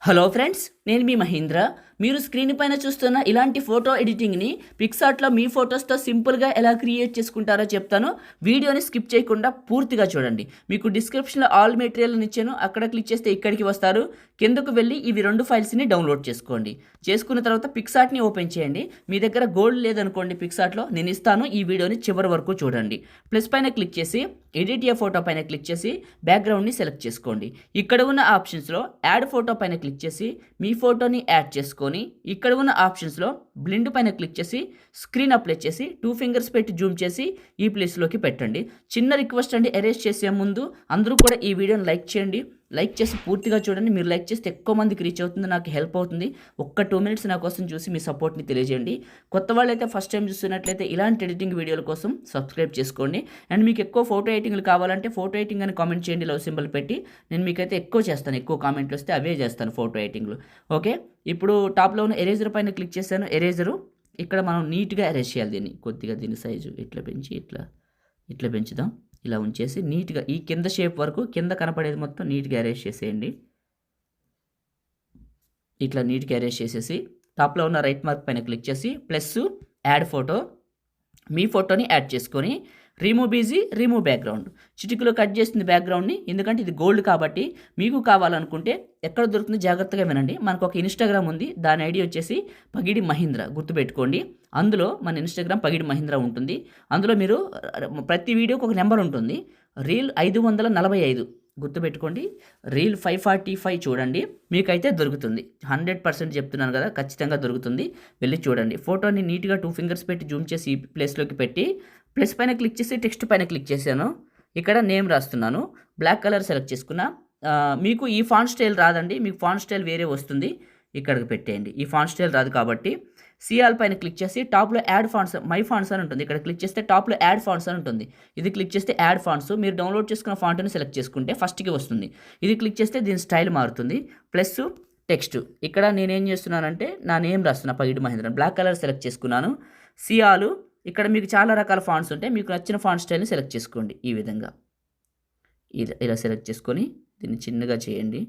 Hello friends, నేను మీ మహేంద్ర. మీరు screen పైన చూస్తున్న ఇలాంటి ఫోటో ఎడిటింగ్ని పిక్సార్ట్లో మీ ఫొటోస్తో సింపుల్గా ఎలా క్రియేట్ చేసుకుంటారో చెప్తాను. వీడియోని స్కిప్ చేయకుండా పూర్తిగా చూడండి. మీకు డిస్క్రిప్షన్లో ఆల్ మెటీరియల్ని ఇచ్చాను, అక్కడ క్లిక్ చేస్తే ఇక్కడికి వస్తారు. కిందకు వెళ్ళి ఇవి 2 ఫైల్స్ని డౌన్లోడ్ చేసుకోండి. చేసుకున్న తర్వాత పిక్సార్ట్ని ఓపెన్ చేయండి. మీ దగ్గర గోల్డ్ లేదనుకోండి, పిక్సార్ట్లో నేను ఇస్తాను. ఈ వీడియోని చివరి వరకు చూడండి. ప్లస్ పైన క్లిక్ చేసి ఎడిట్ ఏ ఫోటో పైన క్లిక్ చేసి బ్యాక్గ్రౌండ్ని సెలెక్ట్ చేసుకోండి. ఇక్కడ ఉన్న ఆప్షన్స్లో యాడ్ ఫోటో పైన క్లిక్ చేసి మీ ఫోటోని యాడ్ చేసుకొని ఇక్కడ ఉన్న ఆప్షన్స్లో బ్లెండ్ పైన క్లిక్ చేసి స్క్రీన్ అప్లై చేసి 2 ఫింగర్స్ పెట్టి జూమ్ చేసి ఈ ప్లేస్లోకి పెట్టండి. చిన్న రిక్వెస్ట్ అండి, ఎరేజ్ చేసే ముందు అందరూ కూడా ఈ వీడియోని లైక్ చేయండి. లైక్ చేసి పూర్తిగా చూడండి. మీరు లైక్ చేస్తే ఎక్కువ మందికి రీచ్ అవుతుంది, నాకు హెల్ప్ అవుతుంది. ఒక్క 2 మినిట్స్ నా కోసం చూసి మీ సపోర్ట్ని తెలియజేయండి. కొత్త వాళ్ళైతే ఫస్ట్ టైం చూస్తున్నట్లయితే ఇలాంటి ఎడిటింగ్ వీడియోల కోసం సబ్స్క్రైబ్ చేసుకోండి. అండ్ మీకు ఎక్కువ ఫోటో ఎడిటింగ్లు కావాలంటే ఫోటో ఎడిటింగ్ అని కామెంట్ చేయండి, లవ్ సింబల్ పెట్టి. నేను మీకైతే ఎక్కువ చేస్తాను, ఎక్కువ కామెంట్లు వస్తే అవే చేస్తాను ఫోటో ఎడిటింగ్లు. ఓకే, ఇప్పుడు టాప్లో ఉన్న ఎరేజర్ పైన క్లిక్ చేశాను. ఎరేజరు ఇక్కడ మనం నీట్గా ఎరేజ్ చేయాలి. దీన్ని సైజు ఇట్లా పెంచి ఇట్లా పెంచుదాం. ఇలా ఉంచేసి నీట్గా ఈ కింద షేప్ వరకు కింద కనపడేది మొత్తం నీట్గా అరేంజ్ చేసేయండి. ఇట్లా నీట్గా అరేంజ్ చేసేసి టాప్లో ఉన్న రైట్ మార్క్ పైన క్లిక్ చేసి ప్లస్ యాడ్ ఫోటో, మీ ఫోటోని యాడ్ చేసుకొని రిమూవ్ బీజీ, రిమూవ్ బ్యాక్గ్రౌండ్ చిటికలో కట్ చేస్తుంది బ్యాక్గ్రౌండ్ని. ఎందుకంటే ఇది గోల్డ్ కాబట్టి. మీకు కావాలనుకుంటే ఎక్కడ దొరుకుతుంది జాగ్రత్తగా వినండి. మనకు ఒక ఇన్స్టాగ్రామ్ ఉంది, దాని ఐడి వచ్చేసి పగిడి మహీంద్ర, గుర్తుపెట్టుకోండి. అందులో మన ఇన్స్టాగ్రామ్ పగిడి మహీంద్ర ఉంటుంది. అందులో మీరు ప్రతి వీడియోకి ఒక నెంబర్ ఉంటుంది. రీల్ 545 గుర్తుపెట్టుకోండి. రీల్ 545 చూడండి, మీకైతే దొరుకుతుంది. 100% చెప్తున్నాను కదా, ఖచ్చితంగా దొరుకుతుంది. వెళ్ళి చూడండి. ఫోటోని నీట్గా 2 ఫింగర్స్ పెట్టి జూమ్ చేసి ఈ ప్లేస్లోకి పెట్టి ప్లస్ పైన క్లిక్ చేసి టెక్స్ట్ పైన క్లిక్ చేశాను. ఇక్కడ నేమ్ రాస్తున్నాను. బ్లాక్ కలర్ సెలెక్ట్ చేసుకున్నా. మీకు ఈ ఫాంట్ స్టైల్ రాదండి, మీకు ఫాంట్ స్టైల్ వేరే వస్తుంది. ఇక్కడికి పెట్టేయండి. ఈ ఫాంట్ స్టైల్ రాదు కాబట్టి సిఆల్ పైన క్లిక్ చేసి టాప్లో యాడ్ ఫాంట్స్, మై ఫాంట్స్ అని ఉంటుంది. ఇక్కడ క్లిక్ చేస్తే టాప్లో యాడ్ ఫాంట్స్ అని ఉంటుంది. ఇది క్లిక్ చేస్తే యాడ్ ఫాంట్స్, మీరు డౌన్లోడ్ చేసుకున్న ఫాంట్ని సెలెక్ట్ చేసుకుంటే ఫస్ట్కి వస్తుంది. ఇది క్లిక్ చేస్తే దీని స్టైల్ మారుతుంది. ప్లస్ టెక్స్ట్, ఇక్కడ నేనేం చేస్తున్నానంటే నా నేమ్ రాస్తున్నా, పగిడి మహేంద్ర. బ్లాక్ కలర్ సెలెక్ట్ చేసుకున్నాను. సిఆలు, ఇక్కడ మీకు చాలా రకాల ఫాంట్స్ ఉంటాయి. మీకు నచ్చిన ఫాంట్ స్టైల్ని సెలెక్ట్ చేసుకోండి. ఈ విధంగా ఇలా సెలెక్ట్ చేసుకొని దీన్ని చిన్నగా చేయండి.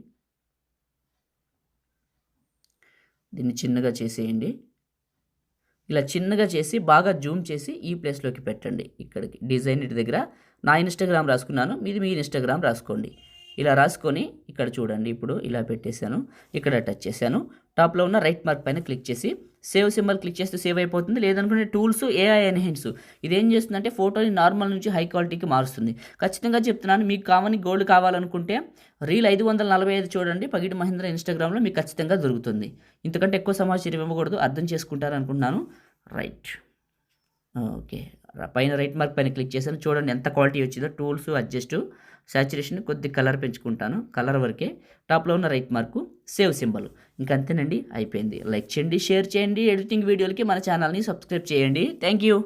దీన్ని చిన్నగా చేసేయండి. ఇలా చిన్నగా చేసి బాగా జూమ్ చేసి ఈ ప్లేస్లోకి పెట్టండి. ఇక్కడికి డిజైన్ ఇటు దగ్గర నా ఇన్స్టాగ్రామ్ రాసుకున్నాను, మీది మీ ఇన్స్టాగ్రామ్ రాసుకోండి. ఇలా రాసుకొని ఇక్కడ చూడండి, ఇప్పుడు ఇలా పెట్టేశాను. ఇక్కడ టచ్ చేశాను. టాప్లో ఉన్న రైట్ మార్క్ పైన క్లిక్ చేసి సేవ్ సింబల్ క్లిక్ చేస్తే సేవ్ అయిపోతుంది. లేదనుకుంటే టూల్స్, ఏఐ ఎన్హాన్స్, ఇదేం చేస్తుందంటే ఫోటోని నార్మల్ నుంచి హై క్వాలిటీకి మారుస్తుంది. ఖచ్చితంగా చెప్తున్నాను, మీకు కావని గోల్డ్ కావాలనుకుంటే రీల్ 545 చూడండి, పగిడి మహేంద్ర ఇన్స్టాగ్రామ్లో మీకు ఖచ్చితంగా దొరుకుతుంది. ఇంతకంటే ఎక్కువ సమాచారం ఇవ్వకూడదు, అర్థం చేసుకుంటారనుకుంటున్నాను. Right, okay. పైన రైట్ మార్క్ పైన క్లిక్ చేశాను. చూడండి ఎంత క్వాలిటీ వచ్చిందో. టూల్స్, అడ్జస్ట్, సాచురేషన్, కొద్ది కలర్ పెంచుకుంటాను, కలర్ వరకే. టాప్లో ఉన్న రైట్ మార్కు, సేవ్ సింబల్. ఇంకంతేనండి, అయిపోయింది. లైక్ చేయండి, షేర్ చేయండి. ఎడిటింగ్ వీడియోలకి మన ఛానల్ని సబ్స్క్రైబ్ చేయండి. Thank you.